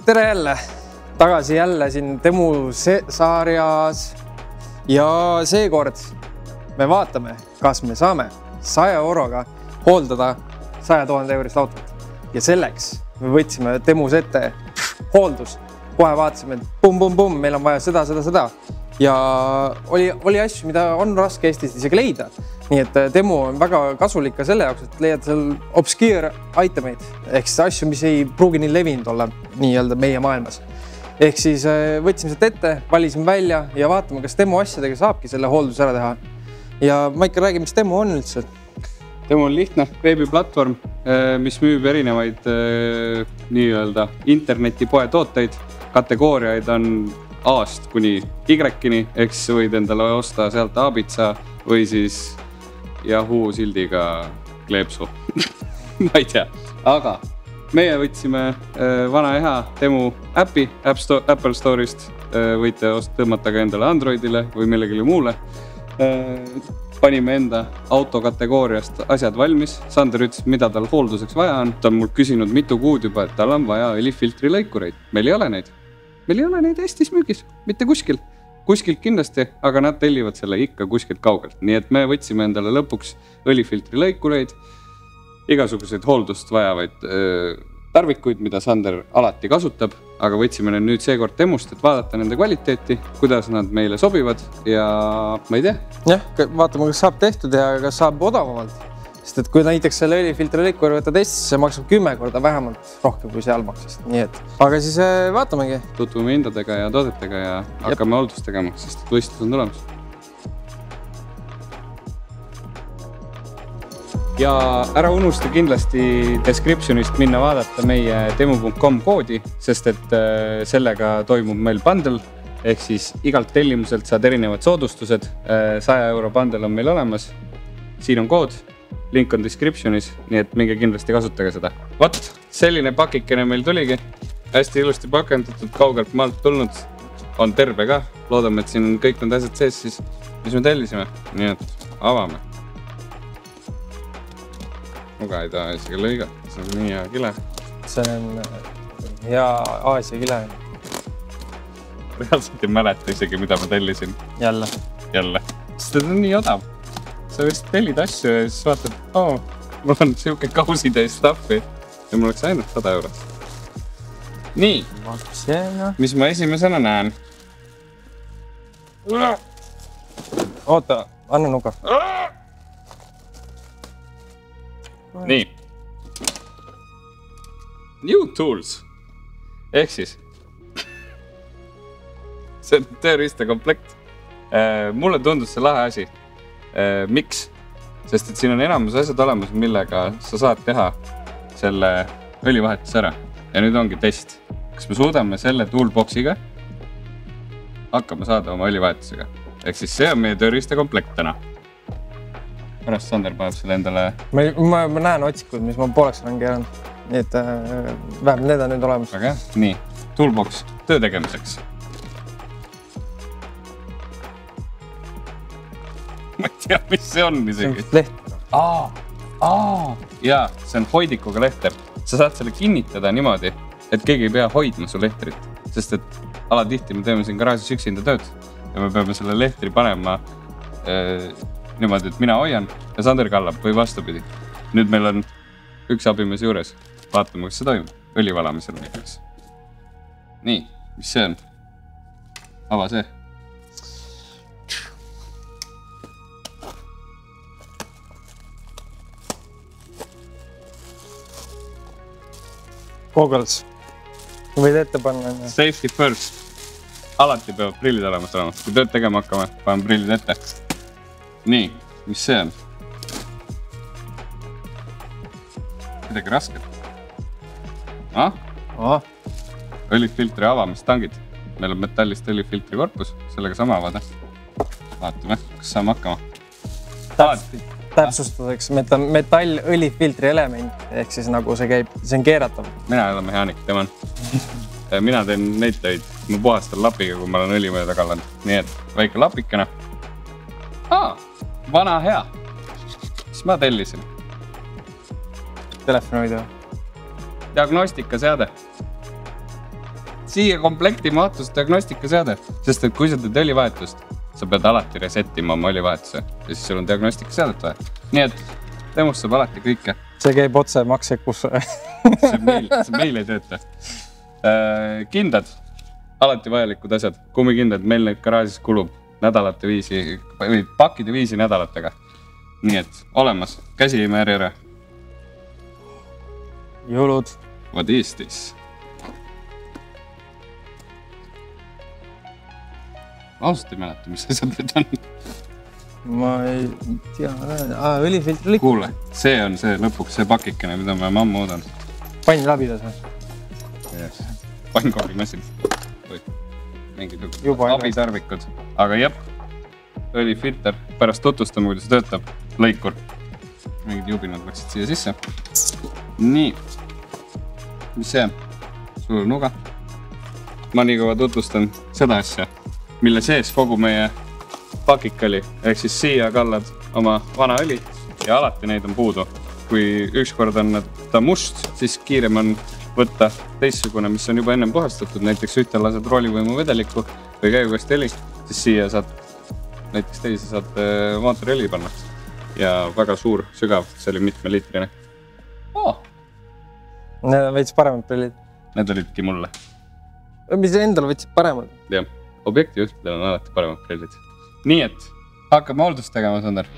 Tere jälle! Tagasi jälle siin Temu sarjas ja seekord me vaatame, kas me saame 100 euroga hooldada 100 000 eurist autot. Ja selleks me võtsime Temus ette hooldus. Kohe vaatasime, et pum, meil on vaja seda. Ja oli asju, mida on raske Eestis isegi leida. Nii et Temu on väga kasulik ka selle jaoks, et leiad seal obscure itemeid. Ehk siis asju, mis ei pruugi nii levinud olla nii-öelda meie maailmas. Ehk siis võtsime seda ette, valisime välja ja vaatame, kas Temu asjadega saabki selle hooldus ära teha. Ja Maika räägi, mis Temu on üldse? Temu on lihtne veebiplatvorm, mis müüb erinevaid nii-öelda internetipoe tooteid. Kategooriaid on A-st kuni Y-ni, ehk siis võid endale osta sealt A-pitsa või siis Yahoo sildiga kleepsu. Ma ei tea, aga meie võtsime vana hea Temu äpi Apple Store'ist, võite tõmmata ka endale Androidile või millegile muule. Panime enda auto kategooriast asjad valmis. Sander ütles, mida tal hoolduseks vaja on. Ta on mul küsinud mitu kuud juba, et tal on vaja õlifiltri lõikureid. Meil ei ole neid Eestis müügis, mitte kuskil. Kuskilt kindlasti, aga nad tellivad selle ikka kuskilt kaugelt. Nii et me võtsime endale lõpuks õlifiltri lõikureid, igasuguseid hooldust vajavaid tarvikuid, mida Sander alati kasutab, aga võtsime need nüüd seekord Temust, et vaadata nende kvaliteeti, kuidas nad meile sobivad ja ma ei tea. Jah, vaatame, kas saab tehtud ja kas saab odavamalt. Sest et kui näiteks selle õlifiltri lõikuri võtta Eestis, see maksab 10 korda vähemalt rohkem kui seal maksast. Nii et, aga siis vaatamegi. Tutvume hindadega ja toodetega ja hakkame hooldust tegema, sest võistlus on tulemas. Ja ära unusta kindlasti descriptionist minna vaadata meie temu.com koodi, sest et sellega toimub meil bundle, ehk siis igalt tellimuselt saad erinevad soodustused. 100 euro bundle on meil olemas. Siin on kood, link on descriptionis, nii et minge kindlasti kasutage seda. Vot, selline pakikene meil tuligi. Hästi ilusti pakendatud, kaugelt maalt tulnud. On terve ka. Loodame, et siin kõik need asjad sees siis, mis me tellisime. Nii et avame. Muga ei taha isegi lõigata, see on nii hea kile. See on hea Aasia kile. Reaalselt ei mäleta isegi, mida ma tellisin. Jälle. Sest on nii odav. Sa vist tellid asju ja siis vaatad, mul on siuke kauside staffi ja mul oleks ainult 100 eurot. Nii, mis ma esimesena näen? Oota, anna nuka. Nii. New tools. Ehk siis. See on tööriista komplekt. Mulle tundus see lahe asi. Miks? Sest et siin on enamus asjad olemas, millega sa saad teha selle õlivahetus ära. Ja nüüd ongi test. Kas me suudame selle toolboxiga hakkama saada oma õlivahetusega? Ehk siis see on meie tööriista komplekt täna. Pärast Sander paneb selle endale... Ma näen otsikud, mis ma pooleks olen keeranud. Nii et vähemalt need on nüüd olemas. Väga, nii. Toolbox töö tegemiseks. Ma ei tea, mis see on isegi. See on leht. Jaa, see on hoidikuga lehter. Sa saad selle kinnitada niimoodi, et keegi ei pea hoidma su lehtrit. Sest et alatihti me teeme siin garaažis üksinda tööd ja me peame selle lehtri panema niimoodi, et mina hoian ja Sander kallab või vastupidi. Nüüd meil on üks abimees juures. Vaatame, kas see toimub. Õlivalamisel näiteks. Nii, mis see on? Ava see. Goggles. Võid ette panna. Safety first. Alati peavad prillid olemas olema. Kui tööd tegema hakkame, panen prillid ette. Nii, mis see on? Midagi rasket. Õlifiltri avamistangid. Meil on metallist õlifiltri korpus. Sellega sama avada. Vaatame, kas saame hakkama. Täpsustuseks metall õlifiltri element, ehk siis nagu see käib, see on keeratav. Mina ei ole mehaanik, tema on. Mina teen neid töid. Ma puhastan lapiga, kui ma olen õli mööda kallanud. Nii et väike lapikene. Vana hea. Mis ma tellisin? Telefoni video. Diagnostikaseade. siia komplekti mahtus diagnostikaseade, sest et kui sa teed õlivahetust, sa pead alati resetima oma õlivahetuse ja siis sul on diagnostikaseadet vaja. Nii et temust saab alati kõike. See käib otse maksekusse. see meil ei tööta. Kindad, alati vajalikud asjad. Kummikindad, meil neid garaažis kulub nädalate viisi või pakide viisi nädalatega. Nii et olemas, käsi ei määri ära. Jõulud. What is this? Ausalt ei mäleta, mis asjad need on. Ma ei tea, õlifiltri likk. Kuule, see on see lõpuks see pakikene, mida me ammu oodanud. Pann labidas või? Yes. Pannkoolimasin. Või mingid abitarvikud. Aga jah, õlifilter. Pärast tutvustame, kuidas töötab. Lõikur. Mingid jubinad läksid siia sisse. Nii. Mis see? Suur nuga. Ma nii kaua tutvustan seda asja, mille sees kogu meie pakik oli. Ehk siis siia kallad oma vana õli ja alati neid on puudu. Kui ükskord on ta must, siis kiirem on võtta teistsugune, mis on juba ennem puhastatud. Näiteks ühte lased roolivõimu vedelikku või käigukast õli, siis siia saad, näiteks teise saad mootoriõli panna. Ja väga suur, sügav, see oli mitmeliitrine. Need on veits paremad prillid. Need olidki mulle. Mis endal võtsid paremad? Jah, objektijuhtidel on alati paremad prillid. Nii et hakkame hooldust tegema, Sander.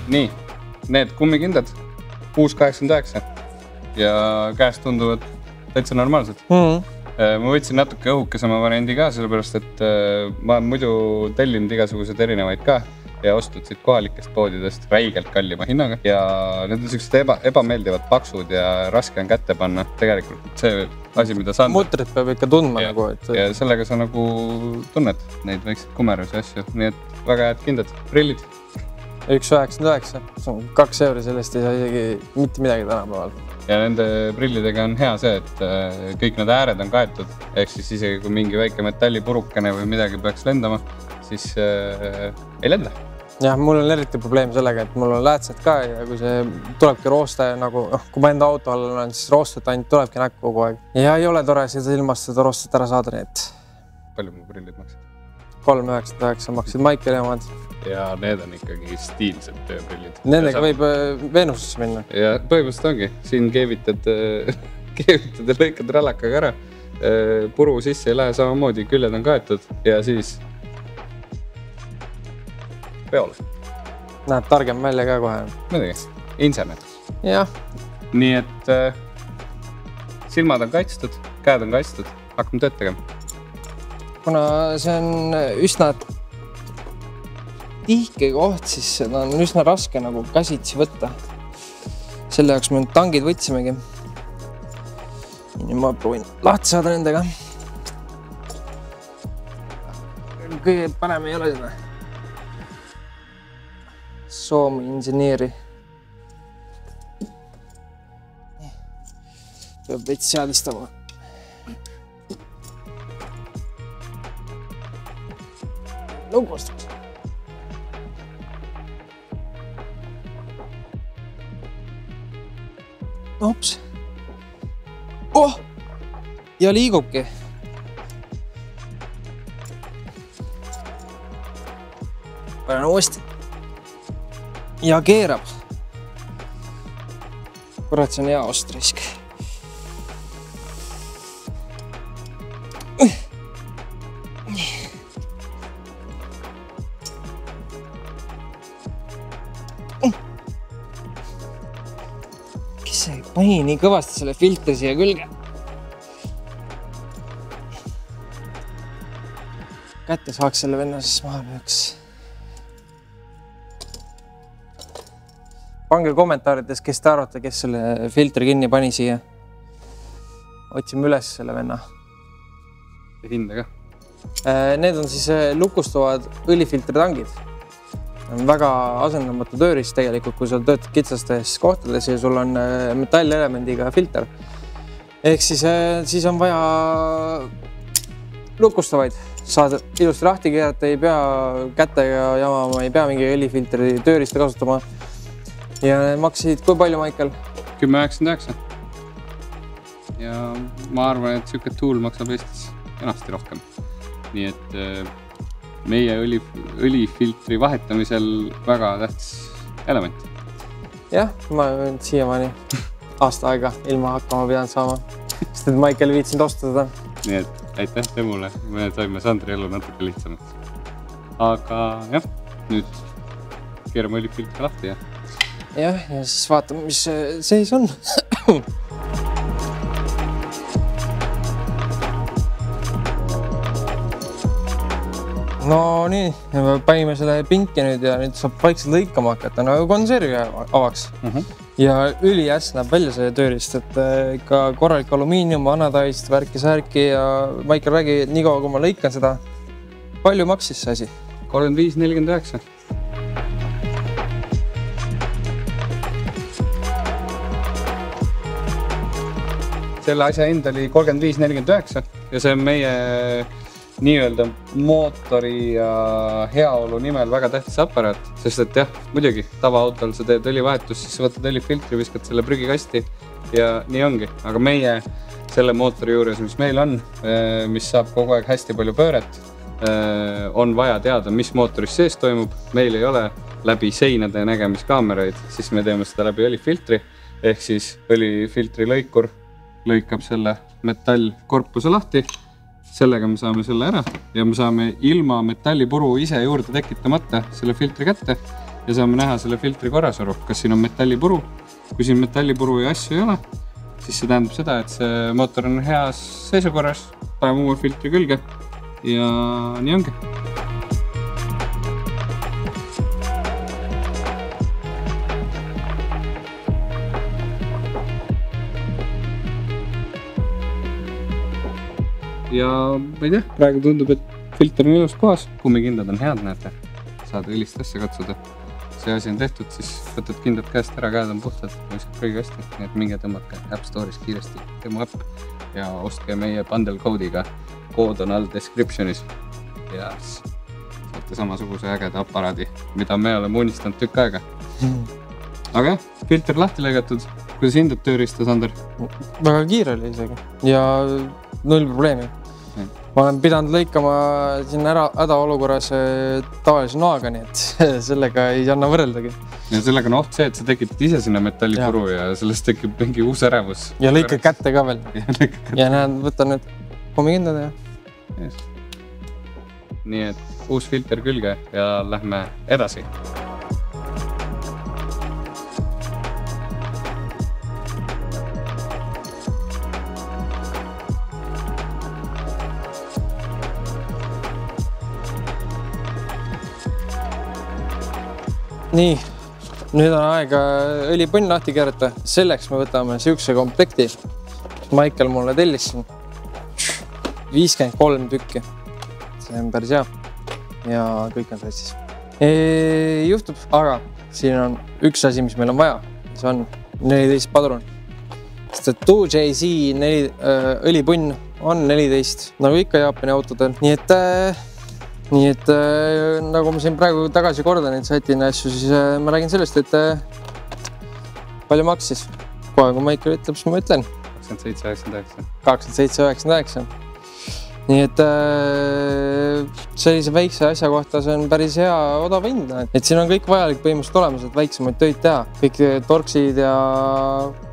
Nii, need kummikindad 6,89 ja käest tunduvad täitsa normaalsed. Ma võtsin natuke õhukesema variandi ka, sellepärast et ma olen muidu tellinud igasuguseid erinevaid ka ja ostnud siit kohalikest poodidest räigelt kallima hinnaga. Ja need on sellised ebameeldivad paksud ja raske on kätte panna. Tegelikult see asi, mida Sander... Mutrit peab ikka tundma nagu. Ja sellega sa nagu tunned neid väikseid kumerusi asju. Nii et väga head kindad. Prillid. 1,99. See on 2 euri, sellest ei saa isegi mitte midagi tänapäeval. Ja nende prillidega on hea see, et kõik need ääred on kaetud. Ehk siis isegi kui mingi väike metallipurukene või midagi peaks lendama, siis ei lenda. Jah, mul on eriti probleem sellega, et mul on läätsed ka ja kui see tulebki rooste nagu, kui ma enda auto all olen, siis roostet ainult tulebki näkku kogu aeg. Ja ei ole tore seda ilmast seda roostet ära saada, nii et... Palju mu prillid maksid? 3,99 maksid Maikeli omad. Ja need on ikkagi stiilsed tööprillid. Nendega võib Veenusesse minna. Ja põhimõtteliselt ongi. Siin keevitad ja lõikad rallakaga ära. Puru sisse ei lähe samamoodi, küljed on kaetud ja siis peole. Näeb targem välja ka kohe. Mõdagi, insener. Jah. Nii et silmad on kaitstud, käed on kaitstud, hakkame tööd tegema. Kuna see on üsna tihke koht, siis seda on üsna raske nagu käsitsi võtta. Selle jaoks me nüüd tangid võtsimegi. Nüüd ma proovin lahti saada nendega. Kõige parem ei ole seda. Soomi inseneeri. Peab veits seadistama. Lugustus. Ops. Ja liigubki. Panen uuesti. Ja keerab. Kurat, see on hea ostrisk. Pani nii kõvasti selle filtri siia külge. Kätte saaks selle venna, siis maha lüüks. Pange kommentaarides, kes te arvate, kes selle filtri kinni pani siia. Otsime üles selle venna. Ja hinda ka. Need on siis lukustuvad õlifiltri tangid. on väga asendamatu tööriist tegelikult, kui sa töötad kitsastes kohtades ja sul on metallelemendiga filter. Ehk siis on vaja lukustavaid, saad ilusti lahti keerata, ei pea kätega jamama, ei pea mingi õlifiltri tööriista kasutama. Ja need maksid kui palju, Maicel? 10,99. Ja ma arvan, et siuke tool maksab Eestis enasti rohkem. Nii et meie õlifiltri vahetamisel väga tähtis element. Jah, ma olen siiamaani aasta aega ilma hakkama pidanud saama, sest et Maicel viitsinud osta seda. Nii et aitäh temule, me toime Sandri elu natuke lihtsamaks. Aga jah, nüüd keerame õlifiltri lahti ja siis vaatame, mis seis on. No nii, me panime selle pinki nüüd ja nüüd saab vaikselt lõikama hakata, nagu konservi avaks. Ja ülihästi näeb välja see tööriist, et ikka korralik alumiinium, anadaist, värki-särki ja Maicel räägi, nii kaua kui ma lõikan seda, palju maksis see asi? 35,49. Selle asja hind oli 35,49 ja see on meie nii-öelda mootori ja heaolu nimel väga tähtis aparaat, sest et jah, muidugi tavaautol sa teed õlivahetust, siis sa võtad õlifiltri, viskad selle prügikasti ja nii ongi. Aga meie selle mootori juures, mis meil on, mis saab kogu aeg hästi palju pööret, on vaja teada, mis mootoris sees toimub. Meil ei ole läbi seinade nägemiskaameraid, siis me teeme seda läbi õlifiltri, ehk siis õlifiltri lõikur lõikab selle metallkorpuse lahti. Sellega me saame selle ära ja me saame ilma metallipuru ise juurde tekitamata selle filtri kätte ja saame näha selle filtri korrasaru, kas siin on metallipuru. Kui siin metallipuru ja asju ei ole, siis see tähendab seda, et see mootor on heas seisukorras, paneme uue filtri külge ja nii ongi. Ja ma ei tea, praegu tundub, et filter on ilus kohas. Kummikindad on head, näete. Saad õlist asja katsuda. See asi on tehtud, siis võtad kindad käest ära, käed on puhtad, viskad prügikasti. Nii et minge tõmmake App Store'is kiiresti demo äpp ja ostke meie bundle koodiga. Kood on all descriptionis ja saate samasuguse ägeda aparaadi, mida me oleme unistanud tükk aega. Aga jah, filter lahti lõigatud. Kuidas hindad tööriista, Sander? Väga kiire oli isegi ja null probleemi. Ma olen pidanud lõikama siin ära hädaolukorras tavalise noaga, nii et sellega ei anna võrreldagi. Ja sellega on oht see, et sa tekitad ise sinna metallipuru ja sellest tekib mingi uus ärevus. Ja lõikad kätte ka veel. Ja näed, võtan nüüd kummikindad ja. Yes. Nii et uus filter külge ja lähme edasi. Nii, nüüd on aega õlipõnn lahti keerata. Selleks me võtame siukse komplekti. Maicel mulle tellis siin 53 tükki. See on päris hea. Ja kõik on sassis. Juhtub, aga siin on üks asi, mis meil on vaja. See on 14 padrun. Sest et 2JZ õlipõnn on 14, nagu ikka Jaapani autodel. Nii et nagu ma siin praegu tagasi kordan, et sätin asju, siis ma räägin sellest, et palju maksis. Kohe, kui Maicel ütleb, siis ma ütlen. 27,99. 27,99. Nii et sellise väikse asja kohta see on päris hea odav hind. Et siin on kõik vajalik põhimõtteliselt olemas, et väiksemaid töid teha. Kõik torksid ja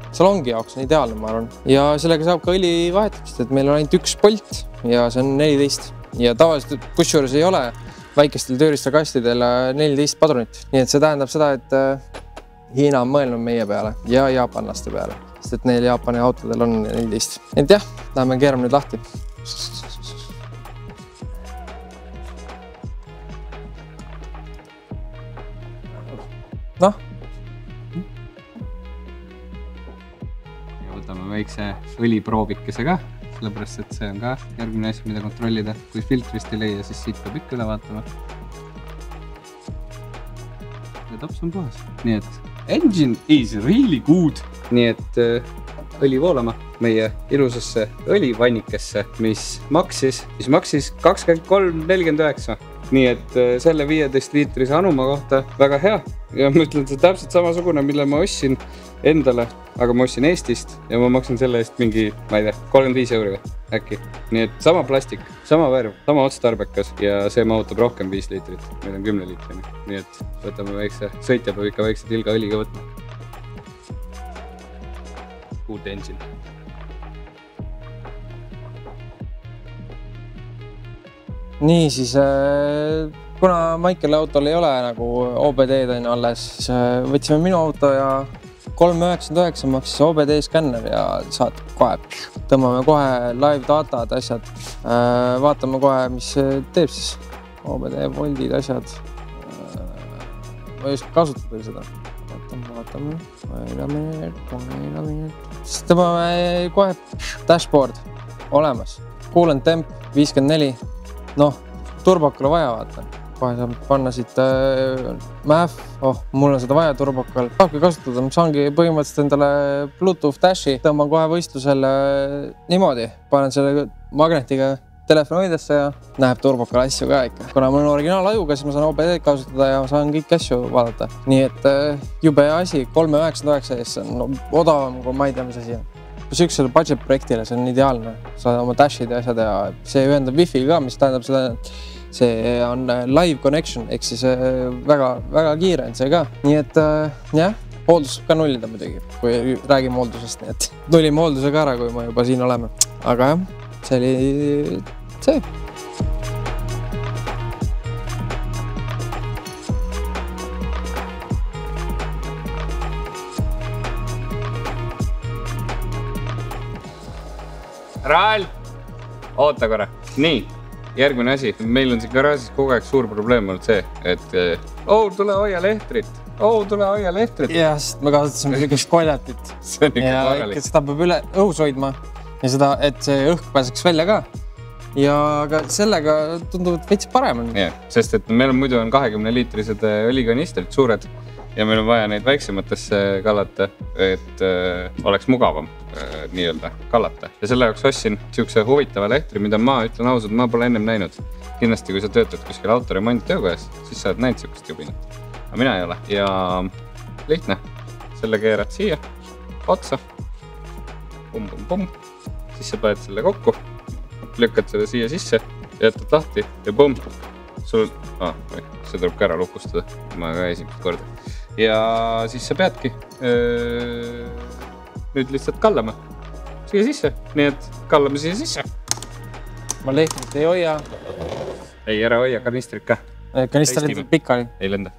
salongi jaoks on ideaalne, ma arvan. Ja sellega saab ka õli vahetamist, et meil on ainult üks polt ja see on 14. Ja tavaliselt kusjuures ei ole väikestel tööriistakastidel 14 padrunit. Nii et see tähendab seda, et Hiina on mõelnud meie peale ja jaapanlaste peale, sest et neil Jaapani autodel on 14. Et jah, läheme keerame nüüd lahti. Noh. Ja võtame väikse õliproovikese ka. Sellepärast, et see on ka järgmine asi, mida kontrollida. Kui filtrist ei leia, siis siit peab ikka üle vaatama. ja tops on puhas. Nii et engine is really good. Nii et õli voolama meie ilusasse õlivannikesse, mis maksis 23,49. Nii et selle 15 liitrise Anuma kohta väga hea. Ja ma ütlen, see täpselt samasugune, mille ma ostsin endale, aga ma ostsin Eestist ja ma maksin selle eest mingi, ma ei tea, 35 euri äkki. Nii et sama plastik, sama värv, sama otstarbekas ja see mahutab rohkem 5 liitrit. Meil on 10 liitrini. Nii et võtame väikse, sõitja peab ikka väikse tilga õliga võtma. Good engine. Nii siis, kuna Michaeli autol ei ole nagu OBD-d on alles, siis võtsime minu auto ja 3,99 maksis OBD skänner ja saad kohe. Tõmbame kohe live datad, asjad. Vaatame kohe, mis teeb siis OBD voldid, asjad. Ma ei oska kasutada seda. Vaatame. Siis tõmbame kohe dashboard olemas. Coolant temp 54. Noh, turbokale vaja vaata. Kohe saab panna siit MAF. Mul on seda vaja turbokal. Saabki kasutada. Ma saangi põhimõtteliselt endale Bluetooth Dashi. Tõmban kohe võistlusel niimoodi. Panen selle magnetiga telefoni hoidesse ja näeb turbokal asju ka ikka. Kuna mul on originaalajuga, siis ma saan OBD kasutada ja saan kõik asju vaadata. Nii et jube asi 3,99 eest on odavam kui ma ei tea, mis asi on. Süksel budget projektile, see on ideaalne. Saad oma dashid ja asjad ja see ühendab wifi ka, mis tähendab seda, et see on live connection, ehk siis väga kiire on see ka. Nii et jah, hooldus ka nullida muidugi, kui räägime hooldusest, nii et nullime hoolduse ka ära, kui ma juba siin oleme. Aga jah, see oli see. Raal! Oota korra. Nii, järgmine asi. Meil on siin garaažis kogu aeg suur probleem olnud see, et tule hoia lehtrit. Tule hoia lehtrit. Jah, sest me kasutasime sellist koljatit. See on ikka pagalik. Ja seda peab üle õhus hoidma ja seda, et see õhk pääseks välja ka. Ja aga sellega tunduvad veits parem on. Jah, sest et meil on muidu 20 liitrised õlikanistrid suured ja meil on vaja neid väiksematesse kallata, et oleks mugavam nii-öelda kallata. Ja selle jaoks ostsin siukse huvitava lehtri, mida ma ütlen ausalt, ma pole ennem näinud. Kindlasti, kui sa töötad kuskil autoremont töökojas, siis sa oled näinud siukest jubinat. Aga mina ei ole. Ja lihtne. Selle keerad siia, otsa. Pum. Siis sa paned selle kokku, lükkad selle siia sisse, jätad lahti ja pum. See tuleb ka ära lukustada. Ma ka esimest korda. Ja siis sa peadki nüüd lihtsalt kallama siia sisse. Nii et kallame siia sisse. Ma lehtrit ei hoia. Ei, ära hoia kanistrit ka. Kanistrit pikali. Ei lenda.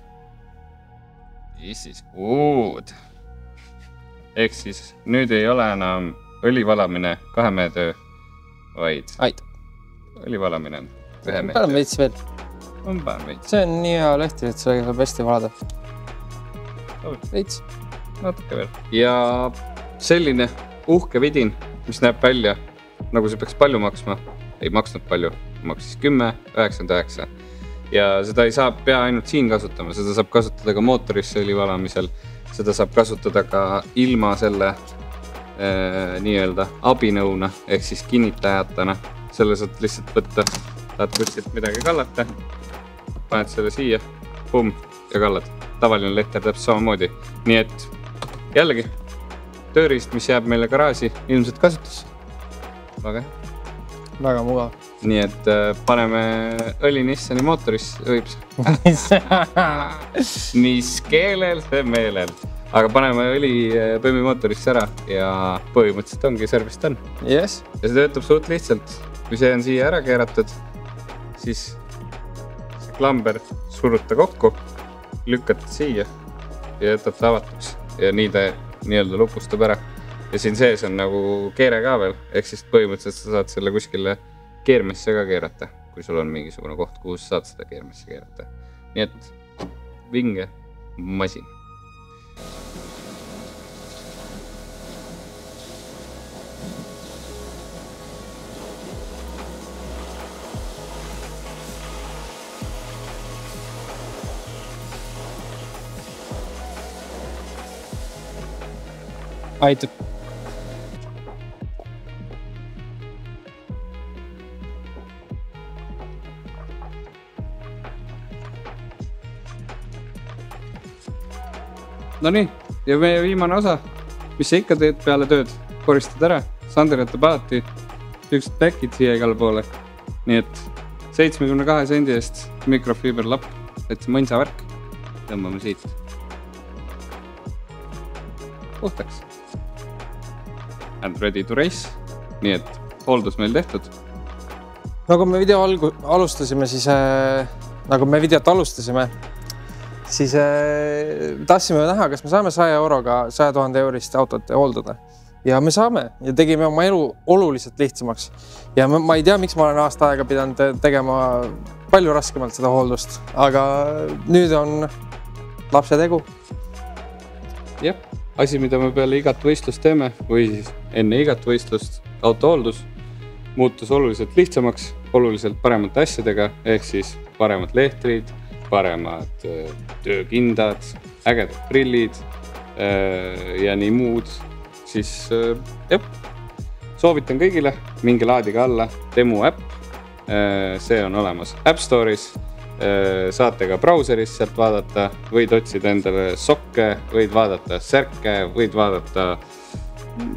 This is good. Ehk siis nüüd ei ole enam õlivalamine 2 mehe töö, vaid õlivalamine on 1 mehe töö. Panen veits veel. See on nii hea lehtri, et sellega saab hästi valada. Veits. Natuke veel. Ja selline uhke vidin, mis näeb välja, nagu see peaks palju maksma, ei maksnud palju, maksis 10,99. Ja seda ei saa pea ainult siin kasutama, seda saab kasutada ka mootorisse õlivalamisel, seda saab kasutada ka ilma selle nii-öelda abinõuna, ehk siis kinnitajatana. Selle saad lihtsalt võtta, tahad kuskilt midagi kallata, paned selle siia, pum, ja kallad. Tavaline lehter täpselt samamoodi. Nii et jällegi, tööriist, mis jääb meile garaaži, ilmselt kasutus. Väga mugav. Nii et paneme õli Nissani mootorisse, õips. Mis keelel, see meelel. Aga paneme õli Põmmi mootorisse ära ja põhimõtteliselt ongi service done. Yes. Ja see töötab suht lihtsalt. Kui see on siia ära keeratud, siis see klamber suruta kokku, lükkate siia ja jätate avatuks. Ja nii ta nii-öelda lupustab ära. Ja siin sees on nagu keere ka veel, ehk siis põhimõtteliselt sa saad selle kuskile keermesse ka keerata, kui sul on mingisugune koht, kuhu sa saad seda keermesse keerata. Nii et vinge masin. aitab. Nonii, ja meie viimane osa, mis sa ikka teed peale tööd, koristad ära. Sander jätab alati üksed päkid siia igale poole. Nii et 72 sendi eest mikrofiiberlapp, et see mõnsa värk. Tõmbame siit. Puhtaks. And ready to race. Nii et hooldus meil tehtud. Nagu me alustasime, siis tahtsime näha, kas me saame 100 euroga 100 000 eurist autot hooldada. Ja me saame ja tegime oma elu oluliselt lihtsamaks. Ja ma ei tea, miks ma olen aasta aega pidanud tegema palju raskemalt seda hooldust, aga nüüd on lapse tegu. Jah, asi, mida me peale igat võistlust teeme või siis enne igat võistlust autohooldus muutus oluliselt lihtsamaks, oluliselt paremate asjadega, ehk siis paremad lehtrid, paremad töökindad, ägedad prillid ja nii muud. Siis soovitan kõigile, minge laadiga alla Temu äpp. See on olemas App Store'is. Saate ka brauseris sealt vaadata, võid otsida endale sokke, võid vaadata särke, võid vaadata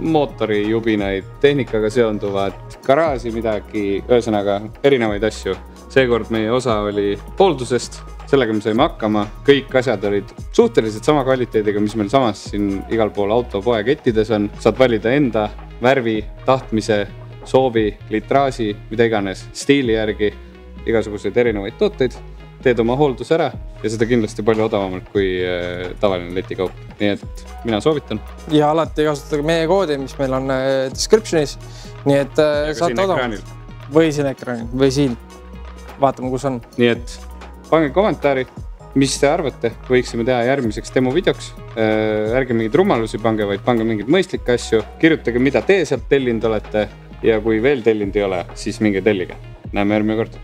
mootorijubinaid, tehnikaga seonduvad, garaaži midagi, ühesõnaga erinevaid asju. Seekord meie osa oli hooldusest, sellega me saime hakkama. Kõik asjad olid suhteliselt sama kvaliteediga, mis meil samas siin igal pool autopoe kettides on. Saad valida enda värvi, tahtmise, soovi, litraaži, mida iganes, stiili järgi, igasuguseid erinevaid tooteid. Teed oma hooldus ära ja seda kindlasti palju odavamalt kui tavaline letikaup. Nii et mina soovitan. Ja alati kasutage meie koodi, mis meil on descriptionis. Nii et saate odavamalt. Või siin ekraanil, või siin. Vaatame, kus on. Nii et pange kommentaari, mis te arvate, võiksime teha järgmiseks demo videoks. Ärge mingid rumalusi pange, vaid pange mingid mõistlikke asju. Kirjutage, mida te sealt tellinud olete ja kui veel tellinud ei ole, siis minge tellige. Näeme järgmine kord.